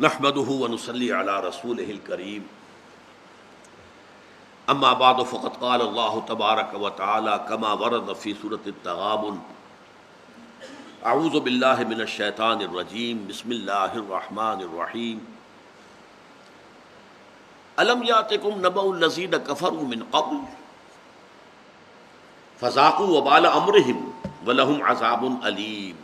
نحمده ونصلي على رسوله الكريم اما بعد فقد قال الله تبارك وتعالى كما ورد في سورة التغابن اعوذ بالله من الشيطان الرجيم بسم الله الرحمن الرحيم الم يأتكم نبأ الذين كفروا من قبل فذاقوا وبال امرهم ولهم عذاب اليم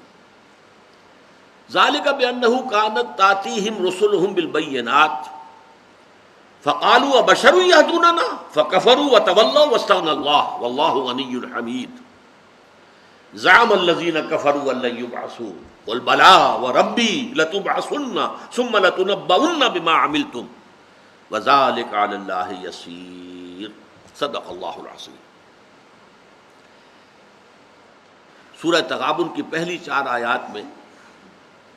ذالک بأنہ کانت تاتیہم رسلہم بالبینات فقالوا ابشر یہدوننا فکفروا وتولوا واستغنى اللہ واللہ غنی حمید زعم الذین کفروا ان لن یبعثوا قل بلی وربی لتبعثن ثم لتنبؤن بما عملتم وذالک علی اللہ یسیر صدق اللہ العظیم۔ سورہ تغابن کی پہلی 4 آیات میں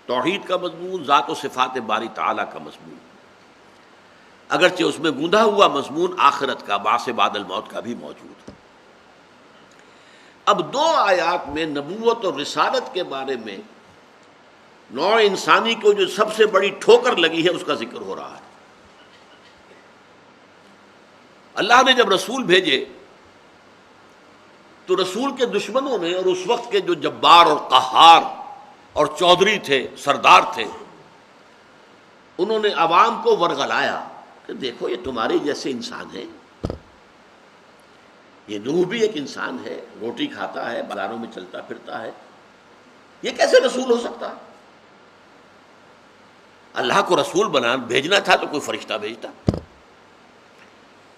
توحید کا مضمون، ذات و صفات باری تعالیٰ کا مضمون، اگرچہ اس میں گوندا ہوا مضمون آخرت کا، بعث بعد الموت کا بھی موجود ہے۔ اب 2 آیات میں نبوت اور رسالت کے بارے میں نوع انسانی کو جو سب سے بڑی ٹھوکر لگی ہے اس کا ذکر ہو رہا ہے۔ اللہ نے جب رسول بھیجے تو رسول کے دشمنوں نے اور اس وقت کے جو جبار اور قہار اور چودھری تھے، سردار تھے، انہوں نے عوام کو ورغلایا کہ دیکھو یہ تمہارے جیسے انسان ہے، یہ نوح بھی ایک انسان ہے، روٹی کھاتا ہے، بازاروں میں چلتا پھرتا ہے، یہ کیسے رسول ہو سکتا ہے؟ اللہ کو رسول بھیجنا تھا تو کوئی فرشتہ بھیجتا،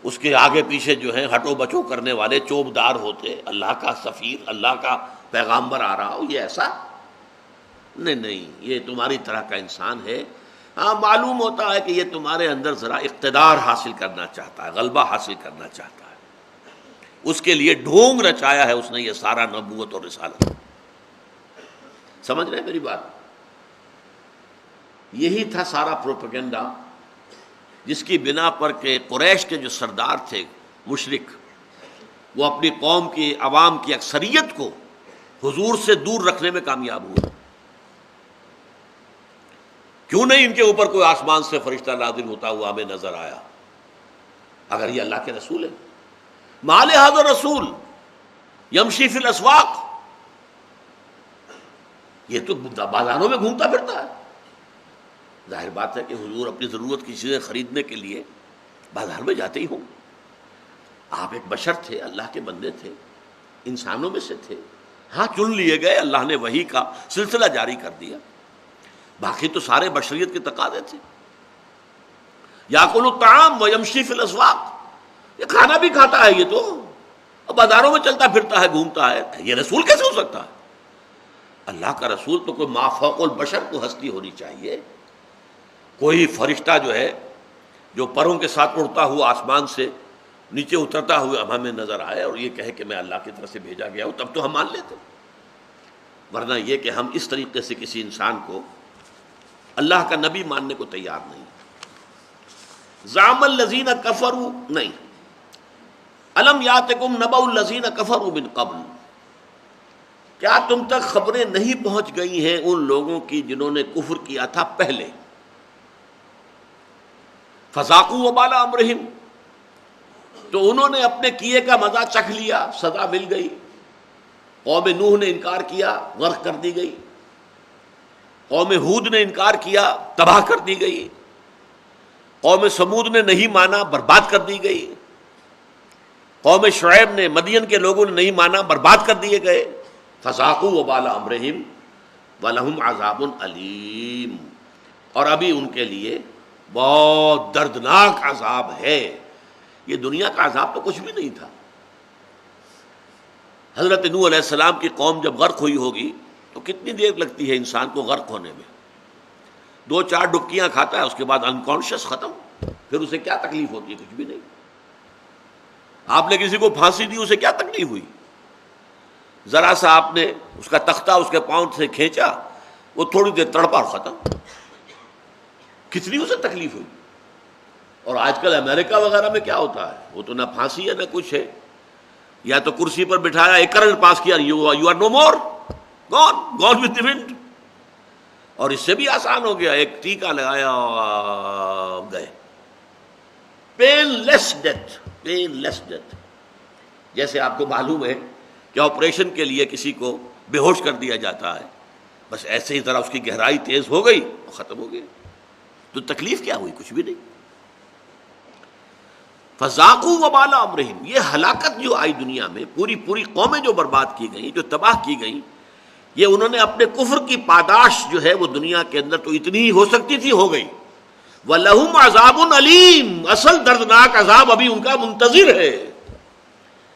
اس کے آگے پیچھے جو ہیں ہٹو بچو کرنے والے چوبدار ہوتے، اللہ کا سفیر، اللہ کا پیغامبر آ رہا ہو، یہ ایسا نہیں، یہ تمہاری طرح کا انسان ہے۔ ہاں معلوم ہوتا ہے کہ یہ تمہارے اندر ذرا اقتدار حاصل کرنا چاہتا ہے، غلبہ حاصل کرنا چاہتا ہے، اس کے لیے ڈھونگ رچایا ہے اس نے یہ سارا نبوت اور رسالت۔ سمجھ رہے ہیں میری بات؟ یہی تھا سارا پروپیگنڈا جس کی بنا پر کہ قریش کے جو سردار تھے مشرک، وہ اپنی قوم کی عوام کی اکثریت کو حضور سے دور رکھنے میں کامیاب ہوئے۔ کیوں نہیں ان کے اوپر کوئی آسمان سے فرشتہ نازل ہوتا ہوا ہمیں نظر آیا اگر یہ اللہ کے رسول ہے؟ ما لہذا الرسول یمشی فی الاسواق، یہ تو بازاروں میں گھومتا پھرتا ہے۔ ظاہر بات ہے کہ حضور اپنی ضرورت کی چیزیں خریدنے کے لیے بازار میں جاتے ہی ہوں۔ آپ ایک بشر تھے، اللہ کے بندے تھے، انسانوں میں سے تھے، ہاں چن لیے گئے، اللہ نے وحی کا سلسلہ جاری کر دیا، باقی تو سارے بشریت کے تقاضے تھے۔ یاکل الطعام ویمشی فی الاسواق، یہ کھانا بھی کھاتا ہے، یہ تو بازاروں میں چلتا پھرتا ہے، گھومتا ہے، یہ رسول کیسے ہو سکتا ہے؟ اللہ کا رسول تو کوئی ما فوق البشر کو ہستی ہونی چاہیے، کوئی فرشتہ جو ہے جو پروں کے ساتھ اڑتا ہوا آسمان سے نیچے اترتا ہوا اب ہمیں نظر آئے اور یہ کہے کہ میں اللہ کی طرف سے بھیجا گیا ہوں، تب تو ہم مان لیتے، ورنہ یہ کہ ہم اس طریقے سے کسی انسان کو اللہ کا نبی ماننے کو تیار نہیں۔ زعم الذین کفروا، نہیں، الم یاتکم نبأ الذین کفروا من قبل، کیا تم تک خبریں نہیں پہنچ گئی ہیں ان لوگوں کی جنہوں نے کفر کیا تھا پہلے؟ فذاقوا وبال امرہم، تو انہوں نے اپنے کیے کا مزہ چکھ لیا، سزا مل گئی۔ قوم نوح نے انکار کیا، غرق کر دی گئی۔ قوم ہود نے انکار کیا، تباہ کر دی گئی۔ قوم سمود نے نہیں مانا، برباد کر دی گئی۔ قوم شعیب نے، مدین کے لوگوں نے نہیں مانا، برباد کر دیے گئے۔ فذاقوا وبال امرہم ولہم عذاب علیم، اور ابھی ان کے لیے بہت دردناک عذاب ہے۔ یہ دنیا کا عذاب تو کچھ بھی نہیں تھا۔ حضرت نوح علیہ السلام کی قوم جب غرق ہوئی ہوگی تو کتنی دیر لگتی ہے انسان کو غرق ہونے میں؟ 2-4 ڈبکیاں کھاتا ہے، اس کے بعد انکانشیس، ختم، پھر اسے کیا تکلیف ہوتی ہے؟ کچھ بھی نہیں۔ آپ نے کسی کو پھانسی دی، اسے کیا تکلیف ہوئی؟ ذرا سا آپ نے اس کا تختہ اس کے پاؤں سے کھینچا، وہ تھوڑی دیر تڑپا اور ختم، کتنی اسے تکلیف ہوئی۔ اور آج کل امریکہ وغیرہ میں کیا ہوتا ہے؟ وہ تو نہ پھانسی ہے نہ کچھ ہے، یا تو کرسی پر بٹھایا، ایک کرنٹ پاس کیا، you are no more, gone with the wind. اور اس سے بھی آسان ہو گیا، ایک ٹیکہ لگایا گئے. پین لیس ڈیتھ، پین لیس ڈیتھ. جیسے آپ کو معلوم ہے کہ آپریشن کے لیے کسی کو بے ہوش کر دیا جاتا ہے، بس ایسے ہی طرح اس کی گہرائی تیز ہو گئی اور ختم ہو گیا. تو تکلیف کیا ہوئی؟ کچھ بھی نہیں. فذاقوا وبال امرہم، یہ ہلاکت جو آئی دنیا میں، پوری قومیں جو برباد کی گئیں، جو تباہ کی گئیں، یہ انہوں نے اپنے کفر کی پاداش جو ہے وہ دنیا کے اندر تو اتنی ہی ہو سکتی تھی، ہو گئی. وَلَهُمْ عَذَابٌ عَلِيمٌ، اصل دردناک عذاب ابھی ان کا منتظر ہے،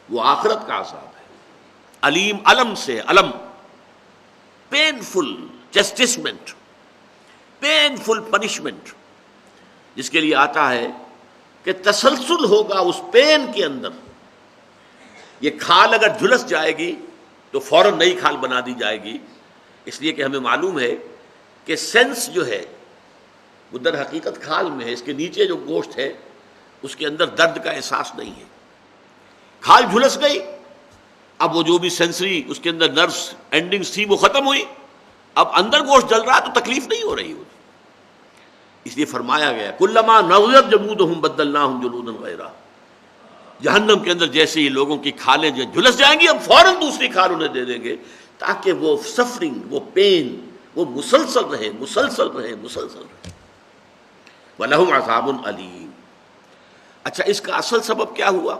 وہ آخرت کا عذاب ہے. علیم، علم سے علم، پینفل چسٹسمنٹ، پینفل پنشمنٹ، جس کے لیے آتا ہے کہ تسلسل ہوگا اس پین کے اندر. یہ کھال اگر جھلس جائے گی تو فوراً نئی کھال بنا دی جائے گی، اس لیے کہ ہمیں معلوم ہے کہ سینس جو ہے وہ در حقیقت کھال میں ہے، اس کے نیچے جو گوشت ہے اس کے اندر درد کا احساس نہیں ہے. کھال جھلس گئی، اب وہ جو بھی سینسری اس کے اندر نروس اینڈنگز تھی وہ ختم ہوئی، اب اندر گوشت جل رہا تو تکلیف نہیں ہو رہی ہوتی. اس لیے فرمایا گیا کلما نضجت جلودہم بدلناہم جلودا غیرہا، جہنم کے اندر جیسے ہی لوگوں کی کھالیں جو جھلس جائیں گی اب فوراً دوسری کھال انہیں دے دیں گے، تاکہ وہ سفرنگ، وہ پین، وہ مسلسل رہے، مسلسل رہے، مسلسل رہے. وَلَهُمْ عَذَابٌ عَلِيمٌ. اچھا، اس کا اصل سبب کیا ہوا؟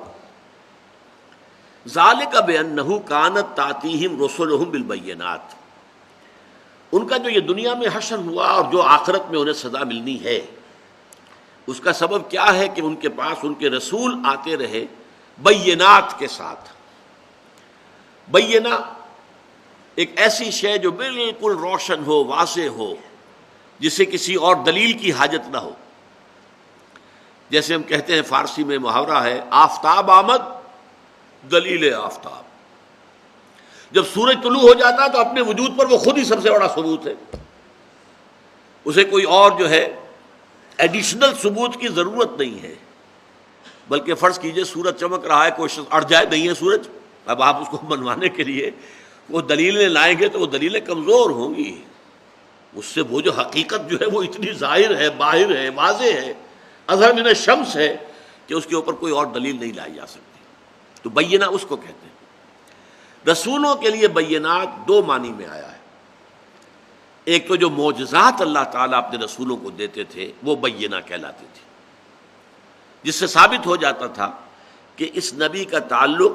ذَلِكَ بِأَنَّهُ كَانَتْ تَأْتِيهِمْ رُسُلُهُم بِالْبَيِّنَاتِ. ان کا جو یہ دنیا میں حشر ہوا اور جو آخرت میں انہیں سزا ملنی ہے، اس کا سبب کیا ہے کہ ان کے پاس ان کے رسول آتے رہے بینات کے ساتھ. بینہ ایک ایسی شے جو بالکل روشن ہو، واضح ہو، جسے کسی اور دلیل کی حاجت نہ ہو. جیسے ہم کہتے ہیں فارسی میں محاورہ ہے، آفتاب آمد دلیل آفتاب. جب سورج طلوع ہو جاتا تو اپنے وجود پر وہ خود ہی سب سے بڑا ثبوت ہے، اسے کوئی اور جو ہے ایڈیشنل ثبوت کی ضرورت نہیں ہے. بلکہ فرض کیجئے سورج چمک رہا ہے، کوئی شخص اڑ جائے نہیں ہے سورج، اب آپ اس کو منوانے کے لیے وہ دلیلیں لائیں گے تو وہ دلیلیں کمزور ہوں گی. اس سے وہ جو حقیقت جو ہے وہ اتنی ظاہر ہے، باہر ہے، واضح ہے، اظہر من الشمس ہے کہ اس کے اوپر کوئی اور دلیل نہیں لائی جا سکتی. تو بینہ اس کو کہتے ہیں. رسولوں کے لیے بینات دو معنی میں آیا ہے. ایک تو جو معجزات اللہ تعالیٰ اپنے رسولوں کو دیتے تھے وہ بینہ کہلاتے تھے، جس سے ثابت ہو جاتا تھا کہ اس نبی کا تعلق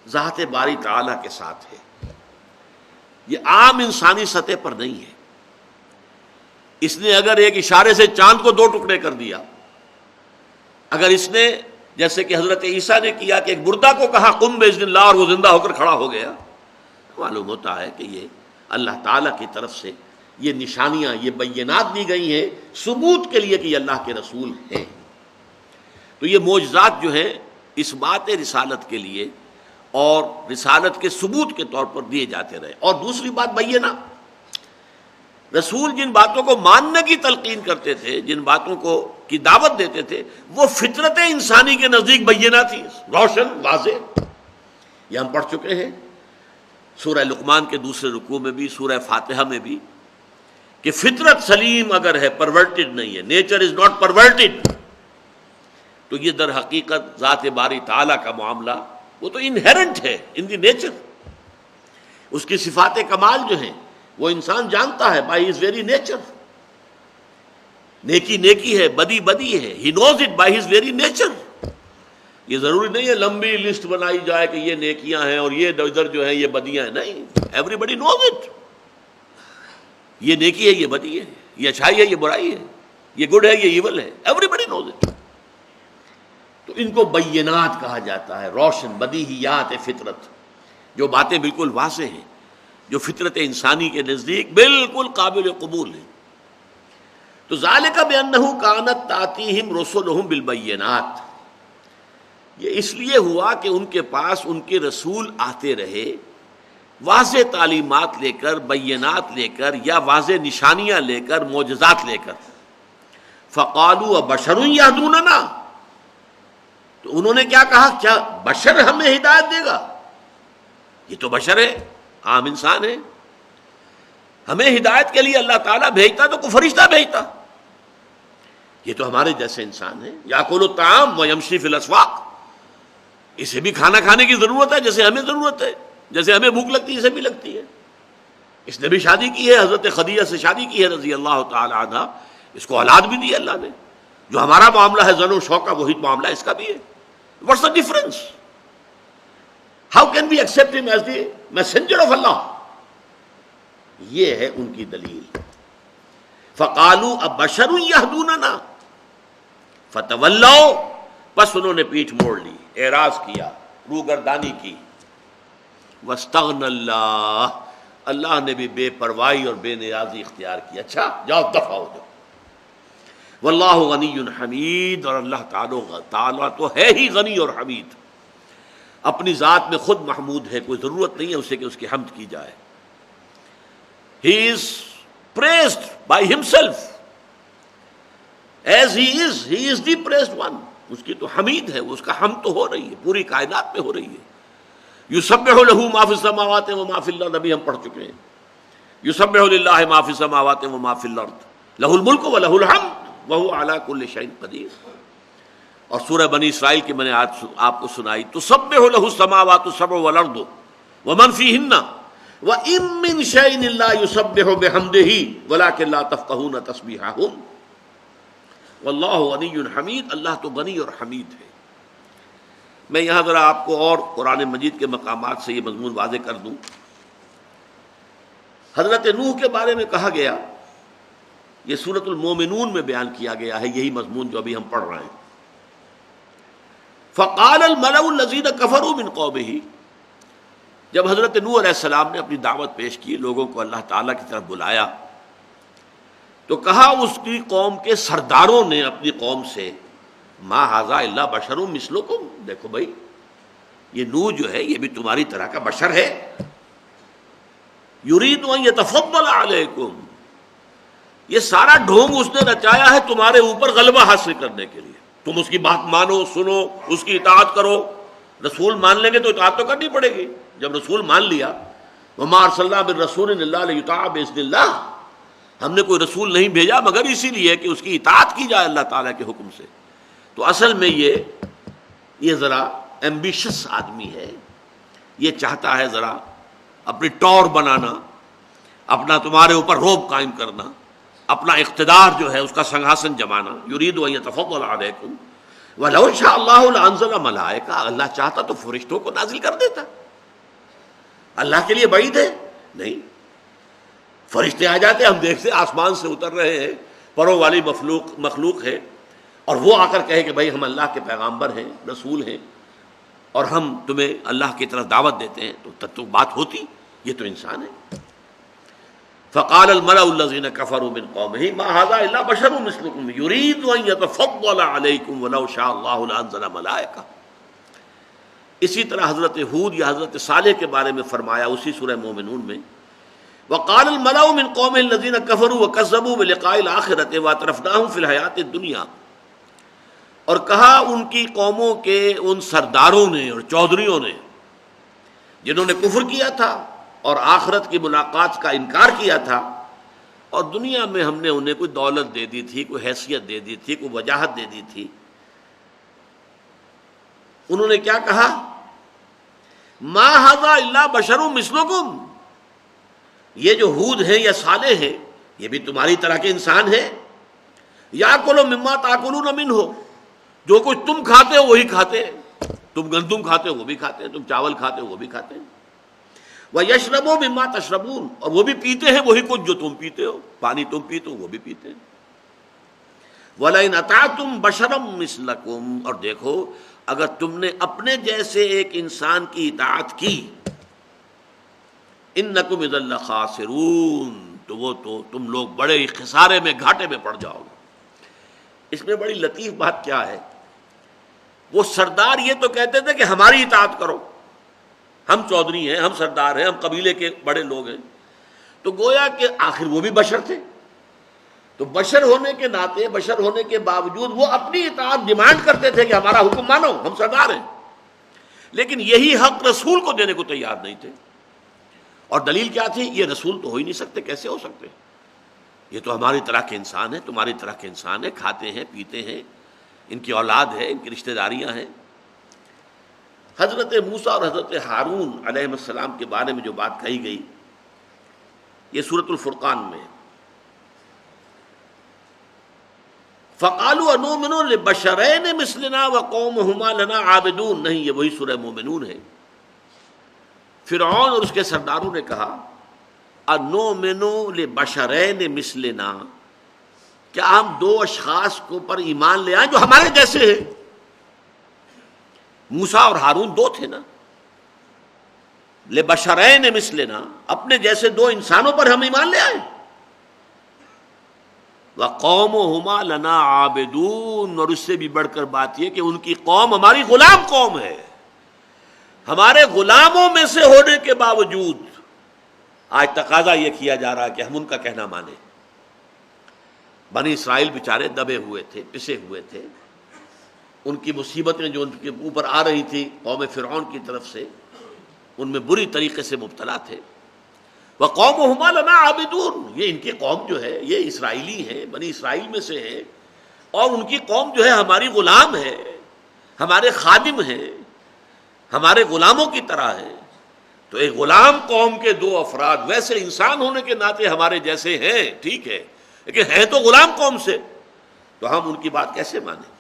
ذات باری تعالیٰ کے ساتھ ہے، یہ عام انسانی سطح پر نہیں ہے. اس نے اگر ایک اشارے سے چاند کو دو ٹکڑے کر دیا، اگر اس نے جیسے کہ حضرت عیسیٰ نے کیا کہ ایک مردہ کو کہا قم باذن اللہ اور وہ زندہ ہو کر کھڑا ہو گیا، معلوم ہوتا ہے کہ یہ اللہ تعالیٰ کی طرف سے یہ نشانیاں، یہ بینات دی گئی ہیں ثبوت کے لیے کہ یہ اللہ کے رسول ہیں. تو یہ معجزات جو ہیں اس بات رسالت کے لیے اور رسالت کے ثبوت کے طور پر دیے جاتے رہے. اور دوسری بات بینہ، رسول جن باتوں کو ماننے کی تلقین کرتے تھے، جن باتوں کو کی دعوت دیتے تھے، وہ فطرت انسانی کے نزدیک بینہ تھی، روشن، واضح. یہ ہم پڑھ چکے ہیں سورہ لقمان کے دوسرے رکوع میں بھی، سورہ فاتحہ میں بھی، کہ فطرت سلیم اگر ہے، پرورٹڈ نہیں ہے، نیچر از ناٹ پرورٹڈ، تو یہ در حقیقت ذات باری تعالیٰ کا معاملہ وہ تو انہیرنٹ ہے ان دی نیچر. اس کی صفات کمال جو ہیں وہ انسان جانتا ہے بائی ہز ویری نیچر. نیکی نیکی ہے، بدی بدی ہے، he knows it by his very nature. یہ ضروری نہیں ہے لمبی لسٹ بنائی جائے کہ یہ نیکیاں ہیں اور یہ ادھر جو ہیں یہ بدیاں ہیں، نہیں، ایوری بڈی نوز اٹ. یہ نیکی ہے، یہ بدی ہے، یہ اچھائی ہے، یہ برائی ہے، یہ گڈ ہے، یہ ایول ہے، ایوری بڈی نوز اٹ. تو ان کو بینات کہا جاتا ہے، روشن بدیہیات فطرت، جو باتیں بالکل واضح ہیں، جو فطرت انسانی کے نزدیک بالکل قابل قبول ہیں. تو ذالک بانہ کانت تاتیہم رسلہم بالبینات، یہ اس لیے ہوا کہ ان کے پاس ان کے رسول آتے رہے واضح تعلیمات لے کر، بینات لے کر، یا واضح نشانیاں لے کر، معجزات لے کر. فقالوا بشر یہدوننا، تو انہوں نے کیا کہا، کیا بشر ہمیں ہدایت دے گا؟ یہ تو بشر ہے، عام انسان ہے. ہمیں ہدایت کے لیے اللہ تعالیٰ بھیجتا تو کوئی فرشتہ بھیجتا. یہ تو ہمارے جیسے انسان ہیں. یاکل الطعام ویمشی فی الاسواق. اسے بھی کھانا کھانے کی ضرورت ہے جیسے ہمیں ضرورت ہے. جیسے ہمیں بھوک لگتی ہے اسے بھی لگتی ہے. اس نے بھی شادی کی ہے, حضرت خدیجہ سے شادی کی ہے رضی اللہ تعالی عنہ. اس کو اولاد بھی دی اللہ نے. جو ہمارا معاملہ ہے زن و شوق کا, وہی معاملہ اس کا بھی ہے. What's the difference? How can we accept him as the messenger of Allah? یہ ہے ان کی دلیل. فقالوا ابشر یہدوننا فتولوا, بس انہوں نے پیٹھ موڑ لی, اعراض کیا, روگردانی کی. واستغنى اللہ, اللہ نے بھی بے پرواہی اور بے نیازی اختیار کی. اچھا جاؤ دفع ہو جاؤ. واللہ غنی حمید, اور اللہ تعالیٰ تو ہے ہی غنی اور حمید, اپنی ذات میں خود محمود ہے, کوئی ضرورت نہیں ہے اسے کہ اس کی حمد کی جائے. He is praised by himself as he is the praised one. اس کی تو حمید ہے, اس کا حمد تو ہو رہی ہے, پوری کائنات میں ہو رہی ہے. یسبح له ما فی السماوات و ما فی الارض, ابھی ہم پڑھ چکے ہیں. یسبح للہ ما فی السماوات و ما فی الارض لہ الملک و لہ الحمد وہو علی کل شیء قدیر. اور سورہ بنی اسرائیل کی میں نے آج آپ کو سنائی, تسبح لہ السماوات السبع والارض ومن فیہن وَإِن مِّن شَيْءٍ إِلَّا يُسَبِّحُ بِحَمْدِهِ وَلَٰكِن لَّا تَفْقَهُونَ تَسْبِيحَهُمْ وَاللَّهُ غَنِيٌّ حَمِيدٌ. اللہ تو غنی اور حمید ہے. میں یہاں ذرا آپ کو اور قرآن مجید کے مقامات سے یہ مضمون واضح کر دوں. حضرت نوح کے بارے میں کہا گیا, یہ سورۃ المومنون میں بیان کیا گیا ہے, یہی مضمون جو ابھی ہم پڑھ رہے ہیں. فَقَالَ الْمَلَأُ الَّذِينَ كَفَرُوا مِن قَوْمِهِ, جب حضرت نوح علیہ السلام نے اپنی دعوت پیش کی, لوگوں کو اللہ تعالیٰ کی طرف بلایا, تو کہا اس کی قوم کے سرداروں نے اپنی قوم سے, ما ھذا الا بشر مثلکم, دیکھو بھائی یہ نوح جو ہے یہ بھی تمہاری طرح کا بشر ہے. یرید ان یتفضل علیکم, یہ سارا ڈھونگ اس نے رچایا ہے تمہارے اوپر غلبہ حاصل کرنے کے لیے. تم اس کی بات مانو, سنو, اس کی اطاعت کرو. رسول مان لیں گے تو اطاعت تو کرنی پڑے گی. جب رسول مان لیا, وما ارسلنا من رسول الا لیطاع باذن اللہ, ہم نے کوئی رسول نہیں بھیجا مگر اسی لیے کہ اس کی اطاعت کی جائے اللہ تعالیٰ کے حکم سے. تو اصل میں یہ ذرا ایمبیشس آدمی ہے, یہ چاہتا ہے ذرا اپنی ٹور بنانا, اپنا تمہارے اوپر روب قائم کرنا, اپنا اقتدار جو ہے اس کا سنگھاسن جمانا. یرید ان یتفضل علیکم وَلَوْ شَاءَ اللَّهُ لَأَنزَلَ مَلَائِکَۃً, اللہ چاہتا تو فرشتوں کو نازل کر دیتا. اللہ کے لیے بعید ہے؟ نہیں, فرشتے آ جاتے, ہم دیکھتے آسمان سے اتر رہے ہیں, پروں والی مخلوق ہے, اور وہ آ کر کہے کہ بھائی ہم اللہ کے پیغامبر ہیں, رسول ہیں, اور ہم تمہیں اللہ کی طرف دعوت دیتے ہیں, تو تب تو بات ہوتی. یہ تو انسان ہے. فقال الملأ الذين كفروا من قومه ما هذا الا بشر مثلكم يريد ان يتفضل عليكم ولو شاء الله لانزل ملائكه. اسی طرح حضرت ہود یا حضرت صالح کے بارے میں فرمایا اسی سورہ مومنون میں, وقال الملأ من قومه الذين كفروا وكذبوا بلقاء الآخرة واعترفناهم في الحياة الدنيا, اور کہا ان کی قوموں کے ان سرداروں نے اور چودھریوں نے جنہوں نے کفر کیا تھا اور آخرت کی ملاقات کا انکار کیا تھا, اور دنیا میں ہم نے انہیں کوئی دولت دے دی تھی, کوئی حیثیت دے دی تھی, کوئی وجاہت دے دی تھی. انہوں نے کیا کہا, ما ھذا الا بشر مثلکم, یہ جو ہود ہیں یا صالح ہیں یہ بھی تمہاری طرح کے انسان ہیں. یاکل مما تاکلون منہ, جو کچھ تم کھاتے ہو وہی کھاتے ہیں. تم گندم کھاتے ہو وہ بھی کھاتے ہیں, تم چاول کھاتے ہو وہ بھی کھاتے ہیں. وَيَشْرَبُوا مِمَّا تَشْرَبُونَ, اور وہ بھی پیتے ہیں وہی کچھ جو تم پیتے ہو. پانی تم پیتے ہو وہ بھی پیتے ہیں. وَلَئِنْ أَطَعْتُمْ بَشَرًا مِثْلَكُمْ, اور دیکھو اگر تم نے اپنے جیسے ایک انسان کی اطاعت کی, إِنَّكُمْ إِذًا لَخَاسِرُونَ, تو تم لوگ بڑے ہی خسارے میں, گھاٹے میں پڑ جاؤ گے. اس میں بڑی لطیف بات کیا ہے, وہ سردار یہ تو کہتے تھے کہ ہماری اطاعت کرو, ہم چودھری ہیں, ہم سردار ہیں, ہم قبیلے کے بڑے لوگ ہیں. تو گویا کہ آخر وہ بھی بشر تھے, تو بشر ہونے کے ناطے, بشر ہونے کے باوجود وہ اپنی اطاعت ڈیمانڈ کرتے تھے کہ ہمارا حکم مانو, ہم سردار ہیں. لیکن یہی حق رسول کو دینے کو تیار نہیں تھے. اور دلیل کیا تھی؟ یہ رسول تو ہو ہی نہیں سکتے، کیسے ہو سکتے؟ یہ تو ہماری طرح کے انسان ہیں، تمہاری طرح کے انسان ہیں، کھاتے ہیں پیتے ہیں، ان کی اولاد ہے، ان کی رشتہ داریاں ہیں۔ حضرت موسیٰ اور حضرت ہارون علیہ السلام کے بارے میں جو بات کہی گئی یہ سورۃ الفرقان میں، فَقَالُوا أَنُؤْمِنُ لِبَشَرَيْنِ مِثْلِنَا وَقَوْمُهُمَا لَنَا عَابِدُونَ، نہیں، یہ وہی سورہ مومنون ہے۔ فرعون اور اس کے سرداروں نے کہا أَنُؤْمِنُ لِبَشَرَيْنِ مِثْلِنَا، کیا ہم دو اشخاص کو پر ایمان لے آئیں جو ہمارے جیسے ہیں؟ موسیٰ اور ہارون دو تھے نا، لِبَشَرَيْنِ مِثْلِنَا، اپنے جیسے دو انسانوں پر ہم ایمان لے آئیں۔ وَقَوْمُهُمَا لَنَا عَابِدُونَ، اور اس سے بھی بڑھ کر بات یہ کہ ان کی قوم ہماری غلام قوم ہے، ہمارے غلاموں میں سے ہونے کے باوجود آج تقاضا یہ کیا جا رہا ہے کہ ہم ان کا کہنا مانیں۔ بنی اسرائیل بیچارے دبے ہوئے تھے، پسے ہوئے تھے، ان کی مصیبتیں جو ان کے اوپر آ رہی تھی قوم فرعون کی طرف سے، ان میں بری طریقے سے مبتلا تھے۔ وَقَوْمُهُمَا لَنَا عَابِدُونَ، یہ ان کی قوم جو ہے یہ اسرائیلی ہے، بنی اسرائیل میں سے ہے، اور ان کی قوم جو ہے ہماری غلام ہے، ہمارے خادم ہیں، ہمارے غلاموں کی طرح ہے۔ تو ایک غلام قوم کے دو افراد ویسے انسان ہونے کے ناطے ہمارے جیسے ہیں، ٹھیک ہے، لیکن ہیں تو غلام قوم سے، تو ہم ان کی بات کیسے مانیں؟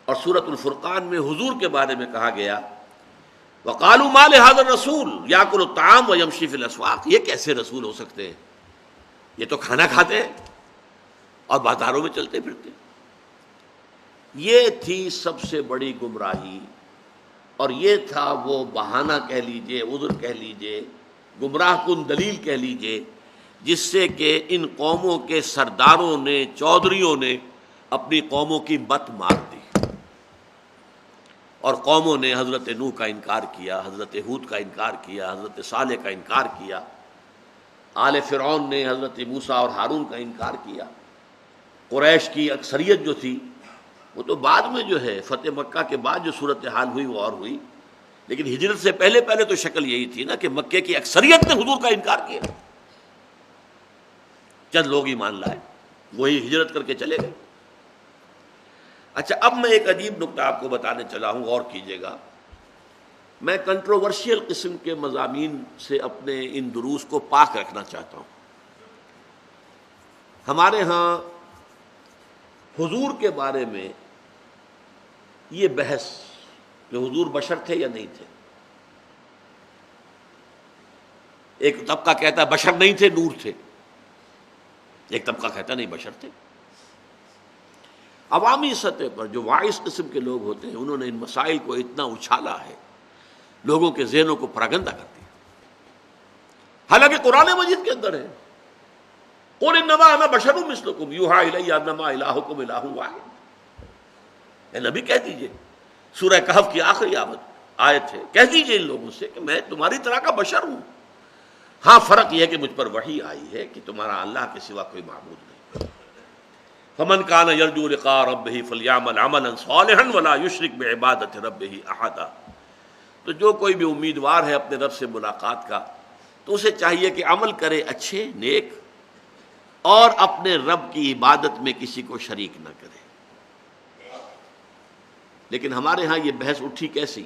اور سورۃ الفرقان میں حضور کے بارے میں کہا گیا وَقَالُوا مَا لِهَذَا الرَّسُولِ يَأْكُلُ الطَّعَامَ وَيَمْشِي فِي الْأَسْوَاقِ، یہ کیسے رسول ہو سکتے ہیں؟ یہ تو کھانا کھاتے ہیں اور بازاروں میں چلتے پھرتے۔ یہ تھی سب سے بڑی گمراہی، اور یہ تھا وہ بہانہ کہہ لیجئے، عذر کہہ لیجئے، گمراہ کن دلیل کہہ لیجئے، جس سے کہ ان قوموں کے سرداروں نے، چودھریوں نے اپنی قوموں کی مت مار دی، اور قوموں نے حضرت نوح کا انکار کیا، حضرت ہود کا انکار کیا، حضرت صالح کا انکار کیا، آل فرعون نے حضرت موسیٰ اور ہارون کا انکار کیا۔ قریش کی اکثریت جو تھی وہ تو بعد میں جو ہے فتح مکہ کے بعد جو صورتحال ہوئی وہ اور ہوئی، لیکن ہجرت سے پہلے پہلے تو شکل یہی تھی نا کہ مکے کی اکثریت نے حضور کا انکار کیا، چند لوگ ایمان لائے، وہی ہجرت کر کے چلے گئے۔ اچھا، اب میں ایک عجیب نکتہ آپ کو بتانے چلا ہوں، غور کیجئے گا۔ میں کنٹروورشیل قسم کے مضامین سے اپنے ان دروس کو پاک رکھنا چاہتا ہوں۔ ہمارے ہاں حضور کے بارے میں یہ بحث کہ حضور بشر تھے یا نہیں تھے، ایک طبقہ کہتا ہے بشر نہیں تھے، نور تھے، ایک طبقہ کہتا نہیں بشر تھے۔ عوامی سطح پر جو واعظ قسم کے لوگ ہوتے ہیں انہوں نے ان مسائل کو اتنا اچھالا ہے، لوگوں کے ذہنوں کو پراگندہ کر دیا، حالانکہ قرآن مجید کے اندر ہے قُلْ إِنَّمَا أَنَا بَشَرٌ مِثْلُكُمْ يُوحَىٰ إِلَيَّ أَنَّمَا إِلَٰهُكُمْ إِلَٰهٌ وَاحِدٌ۔ اے نبی کہہ دیجئے، سورہ کہف کی آخری آیت ہے، کہہ دیجئے ان لوگوں سے کہ میں تمہاری طرح کا بشر ہوں، ہاں فرق یہ ہے کہ مجھ پر وحی آئی ہے کہ تمہارا اللہ کے سوا کوئی معبود نہیں۔ فمن کان یرجو لقاء ربہ فلیعمل عملا صالحا ولا یشرک بعبادۃ ربہ احدا، تو جو کوئی بھی امیدوار ہے اپنے رب سے ملاقات کا تو اسے چاہیے کہ عمل کرے اچھے نیک، اور اپنے رب کی عبادت میں کسی کو شریک نہ کرے۔ لیکن ہمارے ہاں یہ بحث اٹھی کیسی؟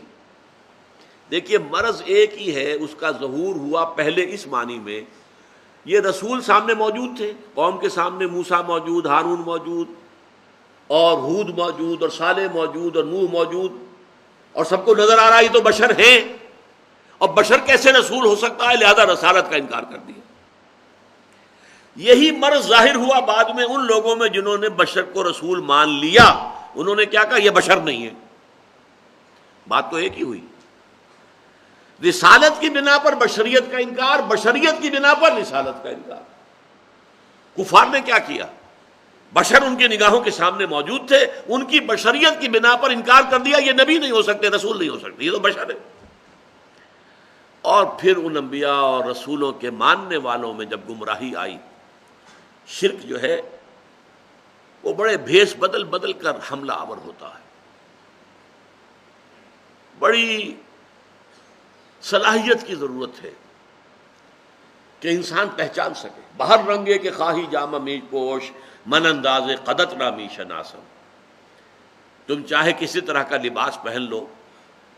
دیکھیے، مرض ایک ہی ہے، اس کا ظہور ہوا پہلے اس معنی میں، یہ رسول سامنے موجود تھے، قوم کے سامنے موسیٰ موجود، ہارون موجود، اور ہود موجود، اور صالح موجود، اور نوح موجود، اور سب کو نظر آ رہا ہے یہ تو بشر ہیں، اور بشر کیسے رسول ہو سکتا ہے، لہذا رسالت کا انکار کر دیا۔ یہی مرض ظاہر ہوا بعد میں ان لوگوں میں جنہوں نے بشر کو رسول مان لیا، انہوں نے کیا کہا، یہ بشر نہیں ہے۔ بات تو ایک ہی ہوئی، رسالت کی بنا پر بشریت کا انکار، بشریت کی بنا پر رسالت کا انکار۔ کفار نے کیا کیا؟ بشر ان کی نگاہوں کے سامنے موجود تھے، ان کی بشریت کی بنا پر انکار کر دیا، یہ نبی نہیں ہو سکتے، رسول نہیں ہو سکتے، یہ تو بشر ہے۔ اور پھر ان انبیاء اور رسولوں کے ماننے والوں میں جب گمراہی آئی، شرک جو ہے وہ بڑے بھیس بدل بدل کر حملہ آور ہوتا ہے، بڑی صلاحیت کی ضرورت ہے کہ انسان پہچان سکے. باہر رنگے کے خواہی جامہ میج پوش من انداز قدت رامی شناسم. تم چاہے کسی طرح کا لباس پہن لو،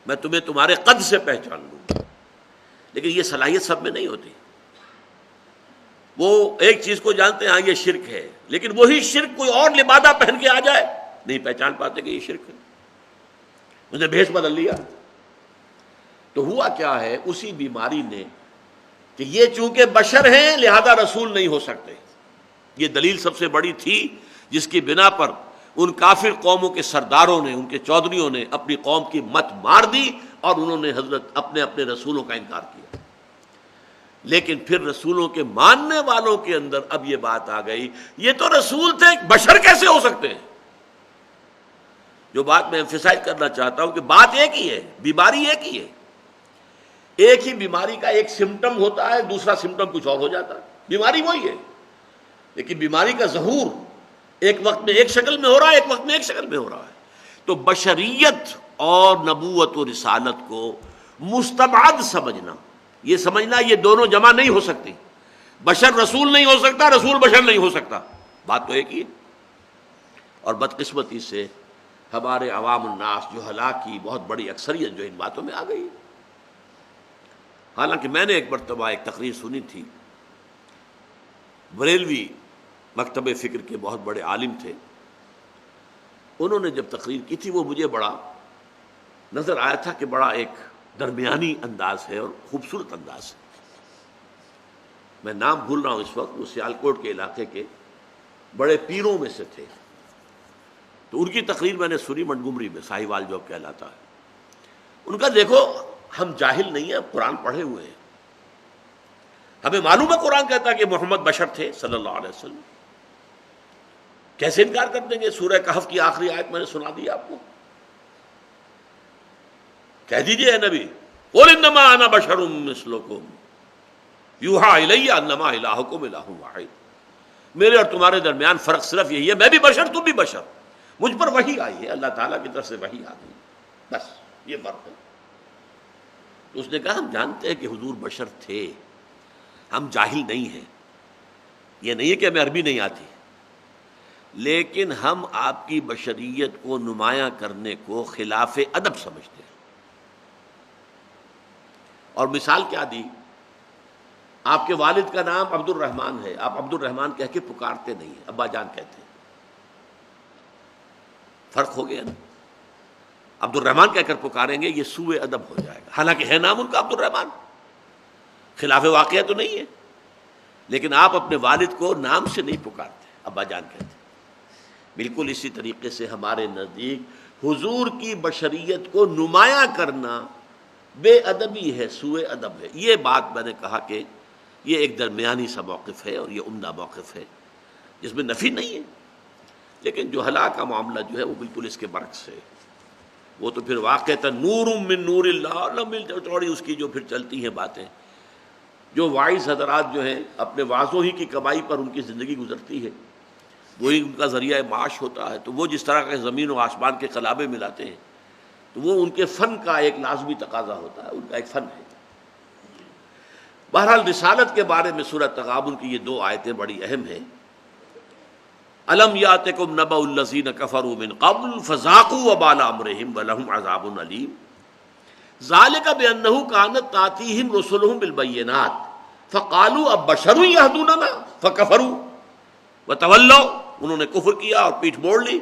میں تمہیں تمہارے قد سے پہچان لوں. لیکن یہ صلاحیت سب میں نہیں ہوتی. وہ ایک چیز کو جانتے ہیں ہاں یہ شرک ہے، لیکن وہی شرک کوئی اور لبادہ پہن کے آ جائے نہیں پہچان پاتے کہ یہ شرک ہے. مجھے بھیس بدل لیا. تو ہوا کیا ہے، اسی بیماری نے کہ یہ چونکہ بشر ہیں لہذا رسول نہیں ہو سکتے. یہ دلیل سب سے بڑی تھی جس کی بنا پر ان کافر قوموں کے سرداروں نے، ان کے چودھریوں نے اپنی قوم کی مت مار دی اور انہوں نے حضرت اپنے رسولوں کا انکار کیا. لیکن پھر رسولوں کے ماننے والوں کے اندر اب یہ بات آ گئی یہ تو رسول تھے، بشر کیسے ہو سکتے ہیں. جو بات میں ایمفیسائز کرنا چاہتا ہوں کہ بات ایک ہی ہے، بیماری ایک ہی ہے. ایک ہی بیماری کا ایک سمٹم ہوتا ہے، دوسرا سمٹم کچھ اور ہو جاتا ہے. بیماری وہی ہے، لیکن بیماری کا ظہور ایک وقت میں ایک شکل میں ہو رہا ہے، ایک وقت میں ایک شکل میں ہو رہا ہے. تو بشریت اور نبوت و رسالت کو مستبعد سمجھنا، یہ سمجھنا یہ دونوں جمع نہیں ہو سکتی. بشر رسول نہیں ہو سکتا، رسول بشر نہیں ہو سکتا. بات تو ایک ہی ہے. اور بدقسمتی سے ہمارے عوام الناس جو ہلاک کی بہت بڑی اکثریت جو ان باتوں میں آ گئی. حالانکہ میں نے ایک مرتبہ ایک تقریر سنی تھی، بریلوی مکتب فکر کے بہت بڑے عالم تھے. انہوں نے جب تقریر کی تھی وہ مجھے بڑا نظر آیا تھا کہ بڑا ایک درمیانی انداز ہے اور خوبصورت انداز ہے. میں نام بھول رہا ہوں اس وقت. وہ سیالکوٹ کے علاقے کے بڑے پیروں میں سے تھے. تو ان کی تقریر میں نے سنی منٹگمری میں، ساہیوال جو کہلاتا ہے. ان کا دیکھو ہم جاہل نہیں ہیں، قرآن پڑھے ہوئے ہیں، ہمیں معلوم ہے قرآن کہتا ہے کہ محمد بشر تھے صلی اللہ علیہ وسلم. کیسے انکار کر دیں گے؟ سورہ کہف کی آخری آیت میں نے سنا دی آپ کو. کہہ دیجئے اے نبی قل انما انا بشر مثلکم یوحی الی انما الہکم الہ واحد. میرے اور تمہارے درمیان فرق صرف یہی ہے، میں بھی بشر تم بھی بشر. مجھ پر وحی آئی ہے، اللہ تعالیٰ کی طرف سے وحی آ گئی، بس یہ فرق ہے. تو اس نے کہا ہم جانتے ہیں کہ حضور بشر تھے، ہم جاہل نہیں ہیں. یہ نہیں ہے کہ ہمیں عربی نہیں آتی، لیکن ہم آپ کی بشریت کو نمایاں کرنے کو خلاف ادب سمجھتے ہیں. اور مثال کیا دی؟ آپ کے والد کا نام عبد الرحمن ہے، آپ عبد الرحمن کہہ کے پکارتے نہیں ہیں، ابا جان کہتے ہیں. فرق ہو گیا نا. عبد الرحمن کہہ کر پکاریں گے یہ سوء ادب ہو جائے گا، حالانکہ ہے نام ان کا عبد الرحمن، خلاف واقعہ تو نہیں ہے. لیکن آپ اپنے والد کو نام سے نہیں پکارتے، ابا جان کہتے ہیں. بالکل اسی طریقے سے ہمارے نزدیک حضور کی بشریت کو نمایاں کرنا بے ادبی ہے، سوء ادب ہے. یہ بات میں نے کہا کہ یہ ایک درمیانی سا موقف ہے اور یہ عمدہ موقف ہے جس میں نفی نہیں ہے. لیکن جو ہلاک کا معاملہ جو ہے وہ بالکل اس کے برعکس ہے. وہ تو پھر واقعتا نور من نور اللہ، لمبی چوڑی اس کی جو پھر چلتی ہیں باتیں. جو واعظ حضرات جو ہیں اپنے واعظوں ہی کی کمائی پر ان کی زندگی گزرتی ہے، وہی ان کا ذریعہ معاش ہوتا ہے. تو وہ جس طرح کے زمین و آسمان کے قلابے ملاتے ہیں تو وہ ان کے فن کا ایک لازمی تقاضا ہوتا ہے، ان کا ایک فن ہے. بہرحال رسالت کے بارے میں سورۃ تغابن کی یہ دو آیتیں بڑی اہم ہیں. الم یاتکم نبأ الذین کفروا من قبل فذاقوا وبال امرهم ولهم عذاب علیم ذلک بانہ کانت تاتیہم رسلہم بالبینات فقالوا ابشر یہدوننا فکفروا وتولوا. انہوں نے کفر کیا اور پیٹھ موڑ لی.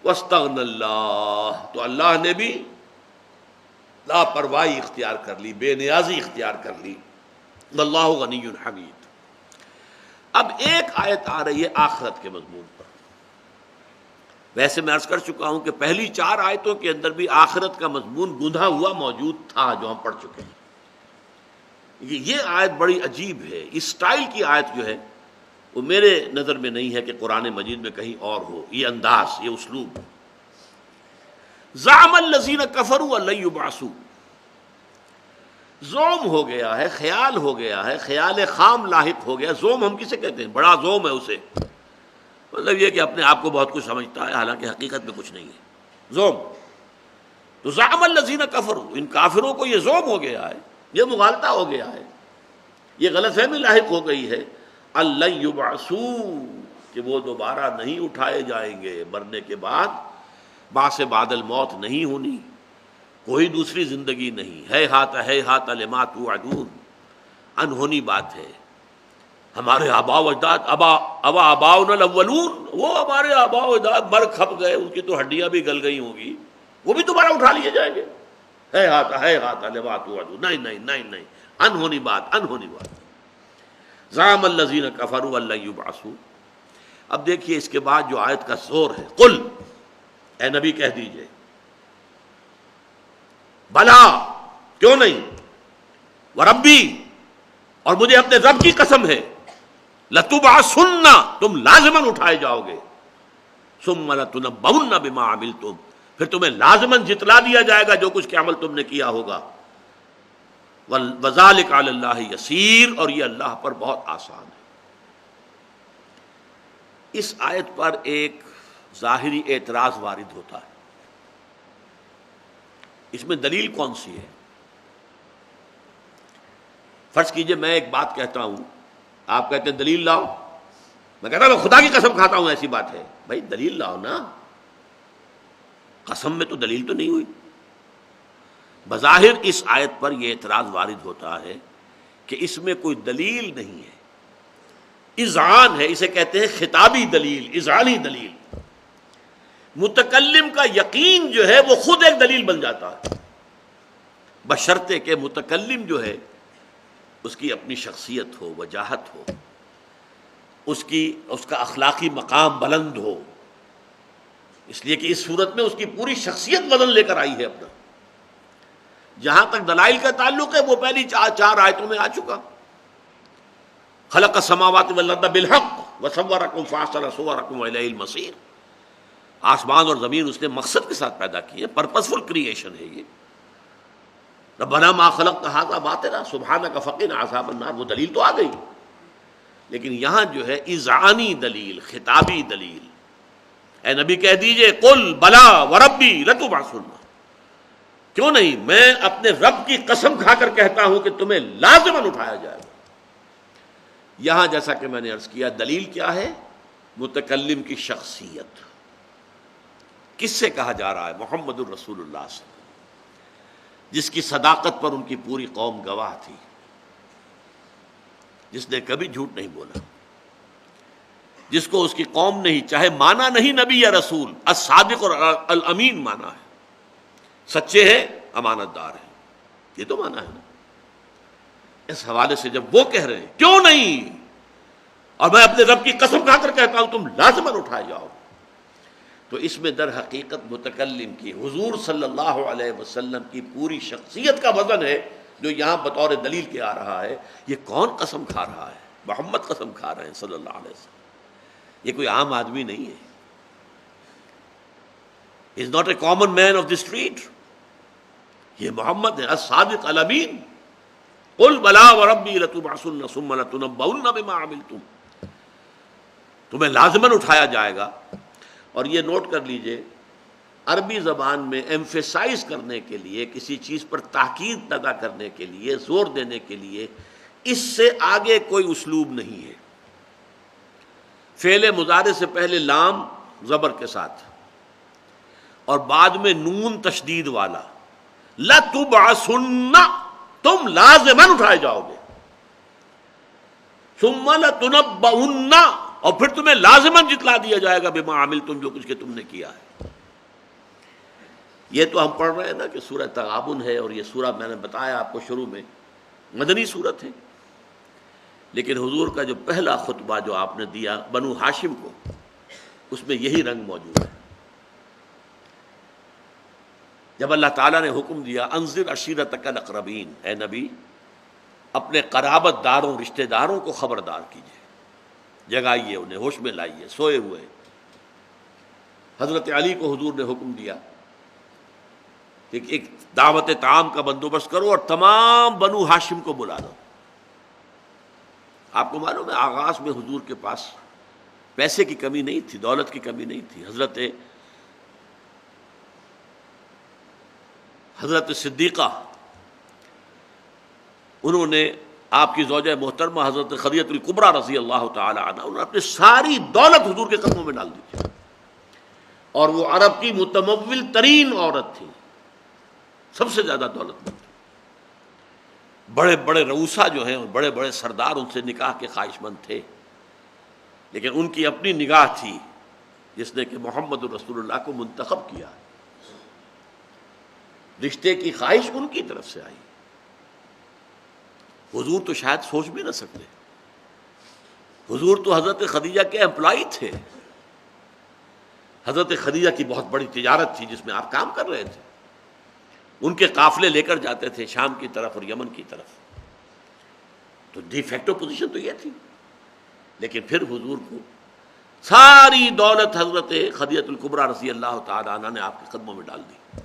واستغنى اللہ، تو اللہ نے بھی لاپرواہی اختیار کر لی، بے نیازی اختیار کر لی. واللہ غنی حمید. اب ایک آیت آ رہی ہے آخرت کے مضمون پر. ویسے میں عرض کر چکا ہوں کہ پہلی 4 آیتوں کے اندر بھی آخرت کا مضمون گندھا ہوا موجود تھا جو ہم پڑھ چکے ہیں. یہ آیت بڑی عجیب ہے. اس سٹائل کی آیت جو ہے وہ میرے نظر میں نہیں ہے کہ قرآن مجید میں کہیں اور ہو. یہ انداز، یہ اسلوب. زعم الذین کفروا ان لن یبعثوا، زوم ہو گیا ہے، خیال ہو گیا ہے، خیال خام لاحق ہو گیا. زوم ہم کسے کہتے ہیں؟ بڑا زوم ہے اسے، مطلب یہ کہ اپنے آپ کو بہت کچھ سمجھتا ہے حالانکہ حقیقت میں کچھ نہیں ہے. زوم تو زعم الذین کفروا، ان کافروں کو یہ زعم ہو گیا ہے، یہ مغالطہ ہو گیا ہے، یہ غلط فہمی لاحق ہو گئی ہے، اللہ یبعثوا، کہ وہ دوبارہ نہیں اٹھائے جائیں گے، مرنے کے بعد بعث بعد الموت نہیں ہونی، کوئی دوسری زندگی نہیں، ہے ہاتھ لما توعدون، انہونی بات ہے۔ ہمارے آباء و اجداد آباؤنا الاولون، وہ ہمارے آباء و اجداد مر کھپ گئے، ان کی تو ہڈیاں بھی گل گئی ہوں گی، وہ بھی دوبارہ اٹھا لیے جائیں گے، ہے ہاتھ لما توعدون، نہیں نہیں نہیں نہیں، انہونی بات، انہونی بات۔ زعم الذین کفروا ان لن یبعثوا۔ اب دیکھیے اس کے بعد جو آیت کا زور ہے، قل، اے نبی کہہ دیجئے، بلا، کیوں نہیں، وربی، اور مجھے اپنے رب کی قسم ہے، لتبعثن، تم لازماً اٹھائے جاؤ گے، ثم لتنبؤن بما عملتم، پھر تمہیں لازماً جتلا دیا جائے گا جو کچھ کہ عمل تم نے کیا ہوگا، وذالک علی اللہ یسیر، اور یہ اللہ پر بہت آسان ہے۔ اس آیت پر ایک ظاہری اعتراض وارد ہوتا ہے، اس میں دلیل کون سی ہے؟ فرض کیجئے میں ایک بات کہتا ہوں، آپ کہتے ہیں دلیل لاؤ، میں کہتا ہوں میں خدا کی قسم کھاتا ہوں ایسی بات ہے، بھائی دلیل لاؤ نا، قسم میں تو دلیل تو نہیں ہوئی۔ بظاہر اس آیت پر یہ اعتراض وارد ہوتا ہے کہ اس میں کوئی دلیل نہیں ہے، اذعان ہے، اسے کہتے ہیں خطابی دلیل، اذعانی دلیل۔ متکلم کا یقین جو ہے وہ خود ایک دلیل بن جاتا ہے، بشرطے کہ متکلم جو ہے اس کی اپنی شخصیت ہو، وجاہت ہو، اس کا اخلاقی مقام بلند ہو، اس لیے کہ اس صورت میں اس کی پوری شخصیت وزن لے کر آئی ہے اپنا۔ جہاں تک دلائل کا تعلق ہے وہ پہلی چار آیتوں میں آ چکا، خلق السماوات والارض بالحق وصورکم فاحسن صورکم والیہ المصیر، آسمان اور زمین اس نے مقصد کے ساتھ پیدا کی ہے، پرپسفل کریشن ہے یہ۔ ربنا ما خلقت ھذا باطلا سبحانک فقنا عذاب النار، وہ دلیل تو آ گئی، لیکن یہاں جو ہے اذعانی دلیل، خطابی دلیل، اے نبی کہہ دیجئے قل بلا وربی لتبعثن، کیوں نہیں، میں اپنے رب کی قسم کھا کر کہتا ہوں کہ تمہیں لازماً اٹھایا جائے گا۔ یہاں جیسا کہ میں نے عرض کیا، دلیل کیا ہے؟ متکلم کی شخصیت۔ کس سے کہا جا رہا ہے؟ محمد الرسول اللہ سے، جس کی صداقت پر ان کی پوری قوم گواہ تھی، جس نے کبھی جھوٹ نہیں بولا، جس کو اس کی قوم نے ہی چاہے مانا نہیں نبی یا رسول، الصادق اور الامین مانا ہے، سچے ہیں، امانت دار ہیں، یہ تو مانا ہے نا۔ اس حوالے سے جب وہ کہہ رہے ہیں کیوں نہیں، اور میں اپنے رب کی قسم کھا کر کہتا ہوں تم لازماً اٹھائے جاؤ، تو اس میں در حقیقت متکلم کی، حضور صلی اللہ علیہ وسلم کی پوری شخصیت کا وزن ہے، جو یہاں بطور دلیل کے آ رہا ہے۔ یہ کون قسم کھا رہا ہے؟ محمد قسم کھا رہے ہیں صلی اللہ علیہ وسلم، یہ کوئی عام آدمی نہیں ہے، he is not a common man of the street، یہ محمد ہے، الصادق الامین۔ قل بلا وربی لتبعثن ثم لتنبؤن بما عملتم، تمہیں لازماً اٹھایا جائے گا۔ اور یہ نوٹ کر لیجئے، عربی زبان میں ایمفیسائز کرنے کے لیے، کسی چیز پر تاکید پیدا کرنے کے لیے، زور دینے کے لیے، اس سے آگے کوئی اسلوب نہیں ہے۔ فعل مضارع سے پہلے لام زبر کے ساتھ اور بعد میں نون تشدید والا، لَتُبْعَثُنَّ، تم لازماً اٹھائے جاؤ گے، ثُمَّ لَتُنَبَّؤُنَّ، اور پھر تمہیں لازماً جتلا دیا جائے گا، بما عملتم، جو کچھ کہ تم نے کیا ہے۔ یہ تو ہم پڑھ رہے ہیں نا کہ سورہ تغابن ہے، اور یہ سورہ میں نے بتایا آپ کو شروع میں مدنی سورت ہے، لیکن حضور کا جو پہلا خطبہ جو آپ نے دیا بنو ہاشم کو، اس میں یہی رنگ موجود ہے۔ جب اللہ تعالیٰ نے حکم دیا انذر عشیرتک الاقربین، اے نبی اپنے قرابت داروں، رشتہ داروں کو خبردار کیجیے، جگائیے انہیں، ہوش میں لائیے، سوئے ہوئے۔ حضرت علی کو حضور نے حکم دیا کہ ایک دعوت طعام کا بندوبست کرو اور تمام بنو ہاشم کو بلا لو۔ آپ کو معلوم ہے آغاز میں حضور کے پاس پیسے کی کمی نہیں تھی، دولت کی کمی نہیں تھی۔ حضرت حضرت صدیقہ انہوں نے آپ کی زوجہ محترمہ حضرت خدیجہ الکبریٰ رضی اللہ تعالی عنہ انہوں نے اپنی ساری دولت حضور کے قدموں میں ڈال دی تھی، اور وہ عرب کی متمول ترین عورت تھی، سب سے زیادہ دولت مند تھی۔ بڑے بڑے رؤسا جو ہیں اور بڑے بڑے سردار ان سے نکاح کے خواہش مند تھے، لیکن ان کی اپنی نگاہ تھی جس نے کہ محمد رسول اللہ کو منتخب کیا، رشتے کی خواہش ان کی طرف سے آئی۔ حضور تو شاید سوچ بھی نہ سکتے، حضور تو حضرت خدیجہ کے امپلائی تھے، حضرت خدیجہ کی بہت بڑی تجارت تھی جس میں آپ کام کر رہے تھے، ان کے قافلے لے کر جاتے تھے شام کی طرف اور یمن کی طرف، تو ڈی فیکٹو پوزیشن تو یہ تھی، لیکن پھر حضور کو ساری دولت حضرت خدیجہ الکبریٰ رضی اللہ تعالی عنہ نے آپ کے قدموں میں ڈال دی،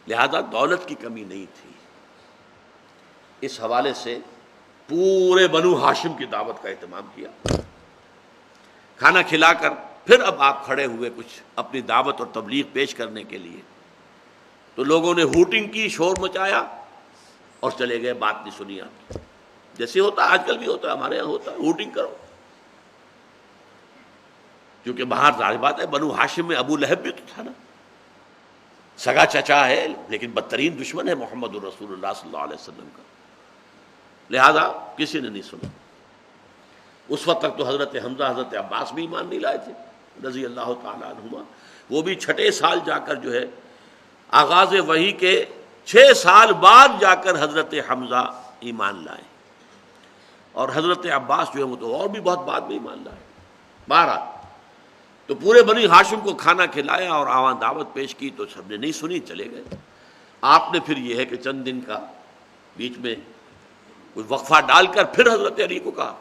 لہذا دولت کی کمی نہیں تھی۔ اس حوالے سے پورے بنو ہاشم کی دعوت کا اہتمام کیا، کھانا کھلا کر پھر اب آپ کھڑے ہوئے کچھ اپنی دعوت اور تبلیغ پیش کرنے کے لیے، تو لوگوں نے ہوٹنگ کی، شور مچایا اور چلے گئے، بات نہیں سنی آپ کی، جیسے ہوتا آج کل بھی ہوتا ہے، ہمارے یہاں ہوتا ہے ہوٹنگ کرو، کیونکہ باہر ظاہر بات ہے بنو ہاشم میں ابو لہب بھی تو تھا نا، سگا چچا ہے لیکن بدترین دشمن ہے محمد رسول اللہ صلی اللہ علیہ وسلم کا، لہذا کسی نے نہیں سنا۔ اس وقت تک تو حضرت حمزہ حضرت عباس بھی ایمان نہیں لائے تھے رضی اللہ تعالی عنہما، وہ بھی چھٹے سال جا کر جو ہے آغاز وحی کے 6 سال بعد جا کر حضرت حمزہ ایمان لائے، اور حضرت عباس جو ہے وہ تو اور بھی بہت بعد میں ایمان لائے۔ 12 تو پورے بنی ہاشم کو کھانا کھلایا اور آواں دعوت پیش کی تو سب نے نہیں سنی، چلے گئے۔ آپ نے پھر یہ ہے کہ چند دن کا بیچ میں کوئی وقفہ ڈال کر پھر حضرت علی کو کہا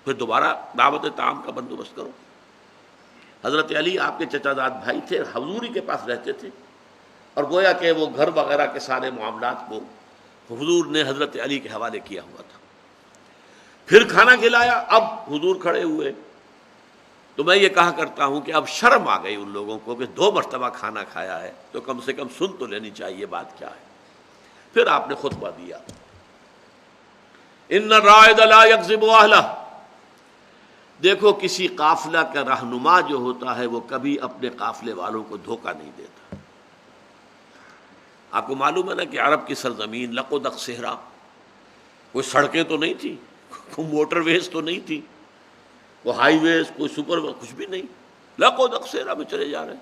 پھر دوبارہ دعوت طعام کا بندوبست کرو۔ حضرت علی آپ کے چچا زاد بھائی تھے، حضور ہی کے پاس رہتے تھے، اور گویا کہ وہ گھر وغیرہ کے سارے معاملات کو حضور نے حضرت علی کے حوالے کیا ہوا تھا۔ پھر کھانا کھلایا، اب حضور کھڑے ہوئے، تو میں یہ کہا کرتا ہوں کہ اب شرم آ گئی ان لوگوں کو کہ 2 مرتبہ کھانا کھایا ہے تو کم سے کم سن تو لینی چاہیے بات کیا ہے۔ پھر آپ نے خطبہ دیا، ان الرائد لا یکذب اہلہ، دیکھو کسی قافلہ کا رہنما جو ہوتا ہے وہ کبھی اپنے قافلے والوں کو دھوکہ نہیں دیتا۔ آپ کو معلوم ہے نا کہ عرب کی سرزمین لقودق صحرا، کوئی سڑکیں تو نہیں تھی، کوئی موٹر ویز تو نہیں تھی، کوئی ہائی ویز، کوئی سپر ویز، کچھ بھی نہیں، لقودق صحرا میں چلے جا رہے ہیں،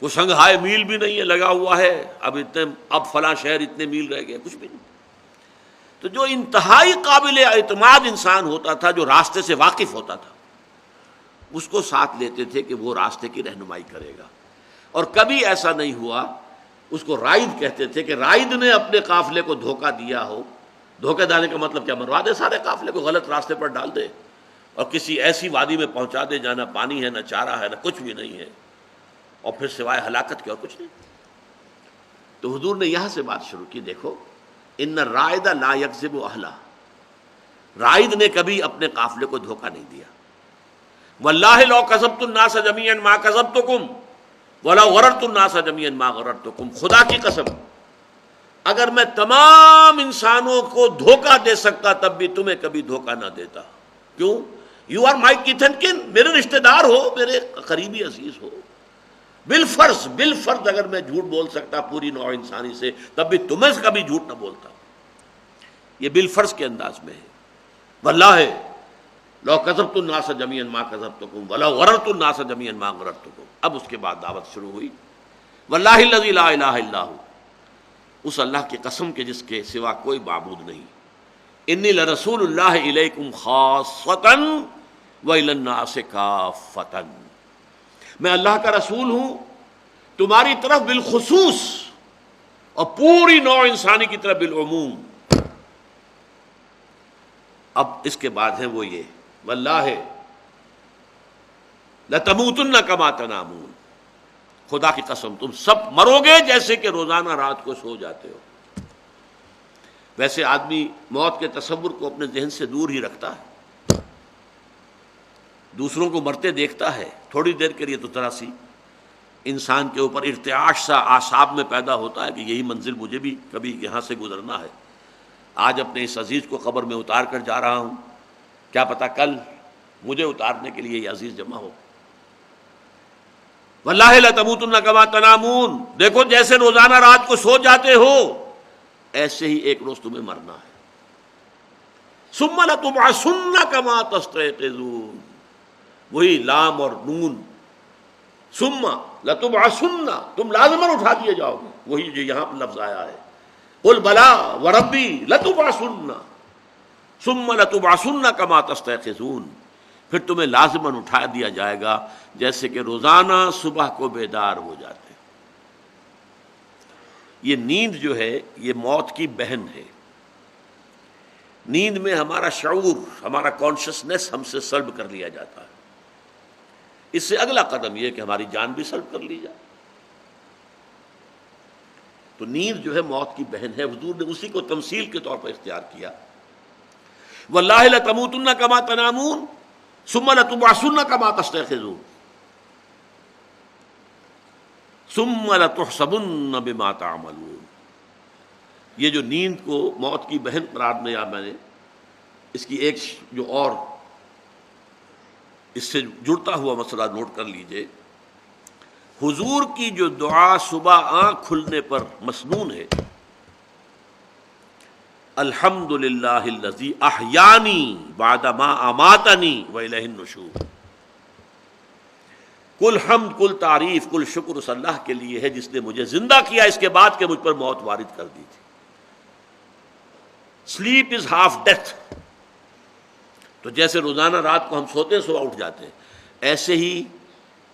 کوئی شنگھائی میل بھی نہیں ہے لگا ہوا ہے اب فلاں شہر اتنے میل رہ گئے، کچھ بھی نہیں۔ تو جو انتہائی قابل اعتماد انسان ہوتا تھا، جو راستے سے واقف ہوتا تھا، اس کو ساتھ لیتے تھے کہ وہ راستے کی رہنمائی کرے گا، اور کبھی ایسا نہیں ہوا، اس کو رائد کہتے تھے کہ رائد نے اپنے قافلے کو دھوکہ دیا ہو۔ دھوکہ دینے کا مطلب کیا؟ مروا دے سارے قافلے کو، غلط راستے پر ڈال دے اور کسی ایسی وادی میں پہنچا دے جہاں نہ پانی ہے، نہ چارہ ہے، نہ کچھ بھی نہیں ہے، اور پھر سوائے ہلاکت کے اور کچھ نہیں۔ تو حضور نے یہاں سے بات شروع کی، دیکھو ان الرائد لا یکذب اہلہ، رائد نے کبھی اپنے قافلے کو دھوکہ نہیں دیا۔ واللہ لو کذبت الناس جميعا ما کذبتکم ولو غررت الناس جميعا ما غررتکم، خدا کی قسم اگر میں تمام انسانوں کو دھوکہ دے سکتا تب بھی تمہیں کبھی دھوکہ نہ دیتا۔ کیوں؟ You are my kith and kin, میرے رشتہ دار ہو، میرے قریبی عزیز ہو، بالفرض اگر میں جھوٹ بول سکتا پوری نوع انسانی سے تب بھی تمہیں سے کبھی جھوٹ نہ بولتا۔ یہ بالفرض کے انداز میں ہے۔ واللہ لو کذبت الناس جميعا ما کذبتکم ولو غررت الناس جميعا ما غررتکم۔ اب اس کے بعد دعوت شروع ہوئی، واللہ الذی لا الہ الا ہو، اس اللہ کی قسم کے جس کے سوا کوئی معبود نہیں، انی لرسول اللہ الیکم خاصۃ والی الناس کافۃ، میں اللہ کا رسول ہوں تمہاری طرف بالخصوص اور پوری نوع انسانی کی طرف بالعموم۔ اب اس کے بعد ہیں وہ یہ، واللہ لتموتن کما تنامون، خدا کی قسم تم سب مرو گے جیسے کہ روزانہ رات کو سو جاتے ہو۔ ویسے آدمی موت کے تصور کو اپنے ذہن سے دور ہی رکھتا ہے، دوسروں کو مرتے دیکھتا ہے تھوڑی دیر کے لیے تو ذرا سی انسان کے اوپر ارتعاش سا اعصاب میں پیدا ہوتا ہے کہ یہی منزل مجھے بھی کبھی یہاں سے گزرنا ہے. آج اپنے اس عزیز کو قبر میں اتار کر جا رہا ہوں، کیا پتہ کل مجھے اتارنے کے لیے یہ عزیز جمع ہو. واللہ لتموتن کما تنامون، دیکھو جیسے روزانہ رات کو سو جاتے ہو ایسے ہی ایک روز تمہیں مرنا ہے. ثم لتبعثن کما تستيقظون، وہی لام اور نون، ثم لتبعثن، تم لازماً اٹھا دیے جاؤ گے، وہی جو یہاں پر لفظ آیا ہے. قل بلا وربی لتبعثن ثم لتبعثن کما تستيقظون، پھر تمہیں لازماً اٹھا دیا جائے گا جیسے کہ روزانہ صبح کو بیدار ہو جاتے ہیں. یہ نیند جو ہے یہ موت کی بہن ہے. نیند میں ہمارا شعور، ہمارا کانشسنس ہم سے سلب کر لیا جاتا ہے. اس سے اگلا قدم یہ کہ ہماری جان بھی سلب کر لی جائے. تو نیند جو ہے موت کی بہن ہے. حضور نے اسی کو تمثیل کے طور پر اختیار کیا. واللہ لتموتن کما تنامون ثم لتبعثن کما تستيقظون ثم لتحسبن بما تعملون. یہ جو نیند کو موت کی بہن قرار دیا میں نے، اس کی ایک جو اور اس سے جڑتا ہوا مسئلہ نوٹ کر لیجئے. حضور کی جو دعا صبح آنکھ کھلنے پر مسنون ہے، الحمد للہ الذی احیانی بعد ما اماتنی والیہ النشور. کل حمد، کل تعریف، کل شکر اس اللہ کے لیے ہے جس نے مجھے زندہ کیا اس کے بعد کہ مجھ پر موت وارد کر دی تھی. Sleep is half death. تو جیسے روزانہ رات کو ہم سوتے ہیں صبح اٹھ جاتے ہیں، ایسے ہی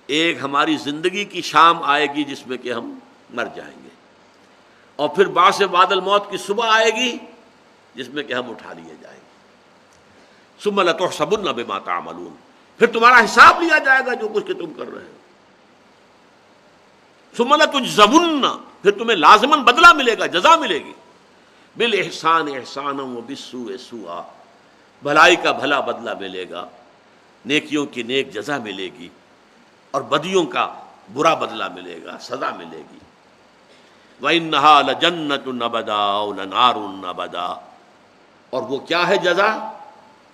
ایک ہماری زندگی کی شام آئے گی جس میں کہ ہم مر جائیں گے، اور پھر بعد سے بعد الموت کی صبح آئے گی جس میں کہ ہم اٹھا لیے جائیں گے. ثم لتحسبن بما تعملون، پھر تمہارا حساب لیا جائے گا جو کچھ کہ تم کر رہے ہو. ثم لتجزون، پھر تمہیں لازماً بدلہ ملے گا، جزا ملے گی. بالاحسان احسانا وبالسوء سوءا، بھلائی کا بھلا بدلہ ملے گا، نیکیوں کی نیک جزا ملے گی، اور بدیوں کا برا بدلہ ملے گا، سزا ملے گی. وَإِنَّهَا لَجَنَّةٌ أَبَدًا وَلَنَارٌ أَبَدًا، اور وہ کیا ہے جزا؟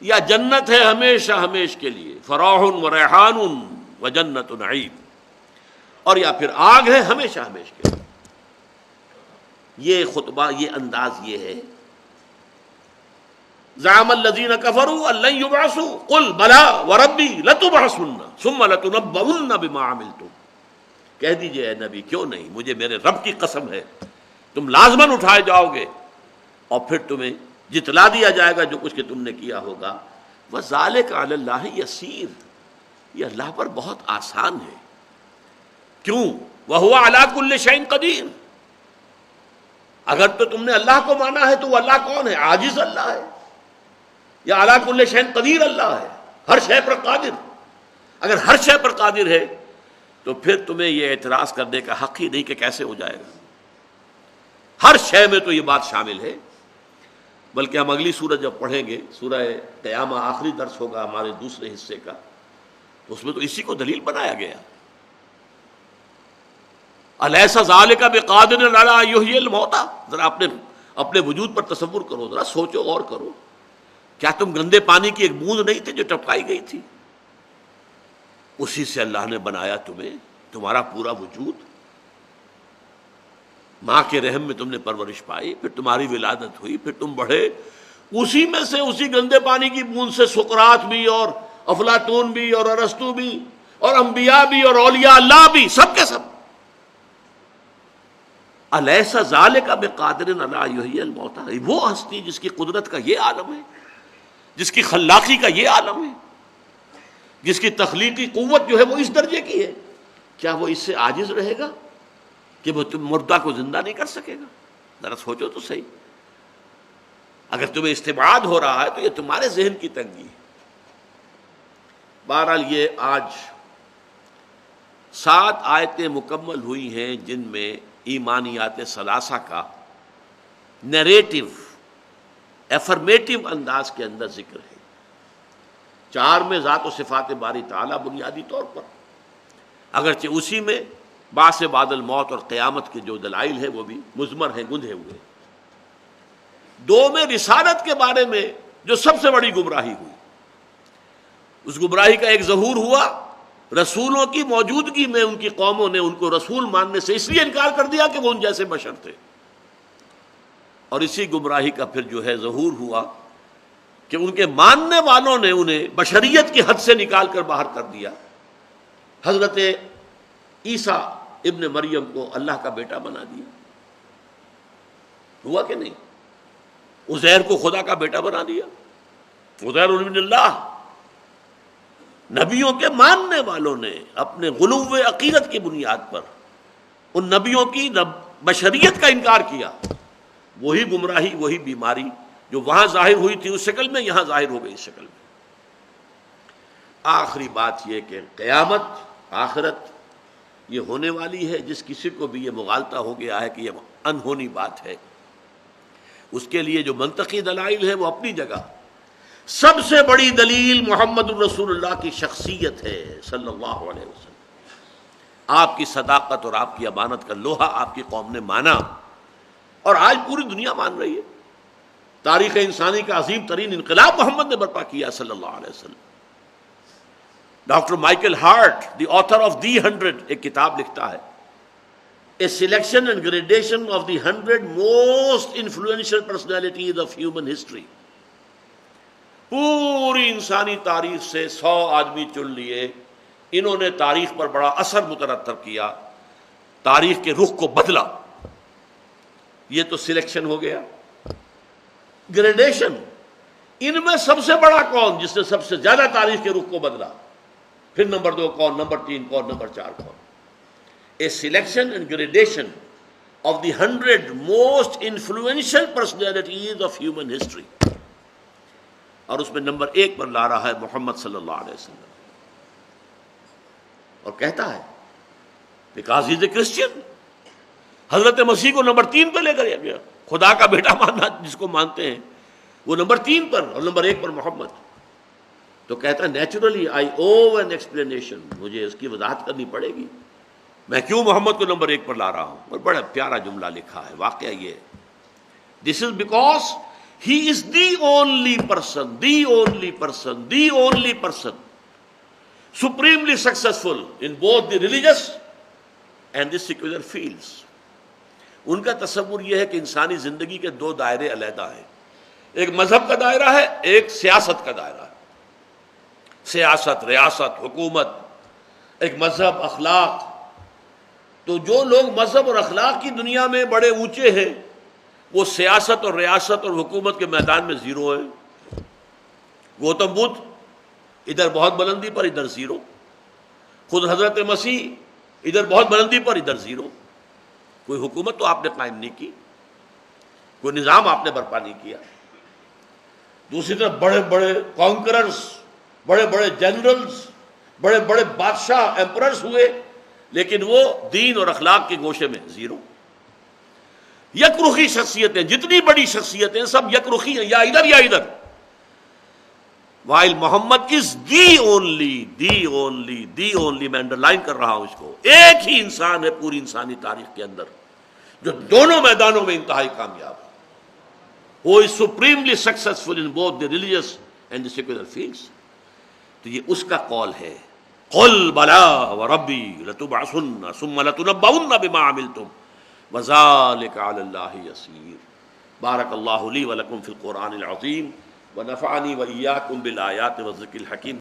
یا جنت ہے ہمیشہ ہمیش کے لیے، فراح و ریحان و جنت نعیم، اور یا پھر آگ ہے ہمیشہ ہمیش کے لیے. یہ خطبہ، یہ انداز یہ ہے. زعم الذین کفروا ان لن یبعثوا قل بلا وربی لتبعثن ثم لتنبؤن بما عملتم. کہہ دیجئے اے نبی کیوں نہیں، مجھے میرے رب کی قسم ہے تم لازماً اٹھائے جاؤ گے اور پھر تمہیں جتلا دیا جائے گا جو کچھ کہ تم نے کیا ہوگا. وَذَلِكَ عَلَى اللَّهِ يَسِيرٌ، یہ اللہ پر بہت آسان ہے. کیوں؟ وَهُوَ عَلَى كُلِّ شَيْءٍ قَدِيرٌ. اگر تو تم نے اللہ کو مانا ہے تو وہ اللہ کون ہے؟ عاجز اللہ ہے. یا عَلَى كُلِّ شَيْءٍ قَدِيرٌ اللہ ہے، ہر شے پر قادر. اگر ہر شے پر قادر ہے تو پھر تمہیں یہ اعتراض کرنے کا حق ہی نہیں کہ کیسے ہو جائے گا. ہر شے میں تو یہ بات شامل ہے. بلکہ ہم اگلی سورہ جب پڑھیں گے، سورہ قیامہ آخری درس ہوگا ہمارے دوسرے حصے کا، تو اس میں تو اسی کو دلیل بنایا گیا. الیس ذالک بقادر علی ان یحیی الموتى. ذرا اپنے وجود پر تصور کرو، ذرا سوچو اور کرو. کیا تم گندے پانی کی ایک بوند نہیں تھے جو ٹپکائی گئی تھی؟ اسی سے اللہ نے بنایا تمہیں، تمہارا پورا وجود. ماں کے رحم میں تم نے پرورش پائی، پھر تمہاری ولادت ہوئی، پھر تم بڑھے. اسی میں سے، اسی گندے پانی کی بوند سے سقراط بھی اور افلاطون بھی اور ارسطو بھی اور انبیاء بھی اور اولیاء اللہ بھی، سب کے سب. الیس ذالک بقادر علی ان یحیی الموتى، وہ ہستی جس کی قدرت کا یہ عالم ہے، جس کی خلاقی کا یہ عالم ہے، جس کی تخلیقی قوت جو ہے وہ اس درجے کی ہے، کیا وہ اس سے عاجز رہے گا کہ وہ تم مردہ کو زندہ نہیں کر سکے گا؟ ذرا سوچو تو صحیح. اگر تمہیں استبعاد ہو رہا ہے تو یہ تمہارے ذہن کی تنگی ہے. بہرحال یہ آج 7 آیتیں مکمل ہوئی ہیں جن میں ایمانیات ثلاثہ کا نیریٹو، ایفرمیٹو انداز کے اندر ذکر ہے. 4 میں ذات و صفات باری تعالیٰ بنیادی طور پر، اگرچہ اسی میں بعث بعد الموت اور قیامت کے جو دلائل ہیں وہ بھی مضمر ہیں، گندھے ہوئے۔ دو میں رسالت کے بارے میں جو سب سے بڑی گمراہی ہوئی، اس گمراہی کا ایک ظہور ہوا رسولوں کی موجودگی میں ان کی قوموں نے ان کو رسول ماننے سے اس لیے انکار کر دیا کہ وہ ان جیسے بشر تھے، اور اسی گمراہی کا پھر جو ہے ظہور ہوا کہ ان کے ماننے والوں نے انہیں بشریت کی حد سے نکال کر باہر کر دیا۔ حضرت عیسیٰ ابن مریم کو اللہ کا بیٹا بنا دیا، ہوا کہ نہیں؟ عزیر کو خدا کا بیٹا بنا دیا، عزیر ابن اللہ۔ نبیوں کے ماننے والوں نے اپنے غلو عقیدت کی بنیاد پر ان نبیوں کی بشریت کا انکار کیا۔ وہی گمراہی، وہی بیماری جو وہاں ظاہر ہوئی تھی اس شکل میں، یہاں ظاہر ہو گئی اس شکل میں۔ آخری بات یہ کہ قیامت، آخرت یہ ہونے والی ہے، جس کسی کو بھی یہ مغالطہ ہو گیا ہے کہ یہ انہونی بات ہے، اس کے لیے جو منطقی دلائل ہے وہ اپنی جگہ۔ سب سے بڑی دلیل محمد الرسول اللہ کی شخصیت ہے صلی اللہ علیہ وسلم۔ آپ کی صداقت اور آپ کی امانت کا لوہا آپ کی قوم نے مانا، اور آج پوری دنیا مان رہی ہے۔ تاریخ انسانی کا عظیم ترین انقلاب محمد نے برپا کیا صلی اللہ علیہ وسلم۔ Doctor Michael Hart, the author of the 100، ایک کتاب لکھتا ہے، a selection and gradation of the 100 most influential personalities of human history. پوری انسانی تاریخ سے 100 آدمی چن لیے، انہوں نے تاریخ پر بڑا اثر مترتب کیا، تاریخ کے رخ کو بدلا۔ یہ تو سلیکشن ہو گیا۔ گریڈیشن، ان میں سب سے بڑا کون جس نے سب سے زیادہ تاریخ کے رخ کو بدلا؟ پھر نمبر 2 کون، نمبر 3 کون، نمبر 4 کون؟ A selection and gradation of the 100 most influential personalities of human history, اور اس میں نمبر 1 پر لا رہا ہے محمد صلی اللہ علیہ وسلم، اور کہتا ہے because he is a Christian. حضرت مسیح کو نمبر 3 پہ لے کر گیا، خدا کا بیٹا ماننا جس کو مانتے ہیں وہ نمبر 3 پر، اور نمبر 1 پر محمد۔ تو کہتا ہے naturally I O an explanation, مجھے اس کی وضاحت کرنی پڑے گی میں کیوں محمد کو نمبر 1 پر لا رہا ہوں۔ اور بڑا پیارا جملہ لکھا ہے، واقعہ یہ this is because he is the only person, the only person, the only person supremely successful in both the religious and the secular fields۔ ان کا تصور یہ ہے کہ انسانی زندگی کے 2 دائرے علیحدہ ہیں، ایک مذہب کا دائرہ ہے، ایک سیاست کا دائرہ ہے۔ سیاست، ریاست، حکومت، ایک مذہب، اخلاق۔ تو جو لوگ مذہب اور اخلاق کی دنیا میں بڑے اونچے ہیں وہ سیاست اور ریاست اور حکومت کے میدان میں زیرو ہیں۔ گوتم بدھ ادھر بہت بلندی پر، ادھر زیرو۔ خود حضرت مسیح ادھر بہت بلندی پر، ادھر زیرو۔ کوئی حکومت تو آپ نے قائم نہیں کی، کوئی نظام آپ نے برپا نہیں کیا۔ دوسری طرف بڑے بڑے کانکررز، بڑے بڑے جنرلز، بڑے بڑے بادشاہ، ایمپررز ہوئے، لیکن وہ دین اور اخلاق کے گوشے میں زیرو۔ یک رخی شخصیتیں، جتنی بڑی شخصیتیں سب یک رخی ہیں، یا ادھر یا ادھر۔ while Muhammad is the only, میں انڈرلائن کر رہا ہوں اس کو، ایک ہی انسان ہے پوری انسانی تاریخ کے اندر جو دونوں میدانوں میں انتہائی کامیاب ہے۔ وہ is supremely successful in both the religious and the secular fields. تو یہ اس کا قول ہے، قل بلا وربی لتبعثن ثم لتنبؤن بما عملتم وذلك علی اللہ یسیر۔ بارک اللہ لی ولکم فی القرآن العظیم ونفعنی وإیاکم بالآیات والذکر الحکیم۔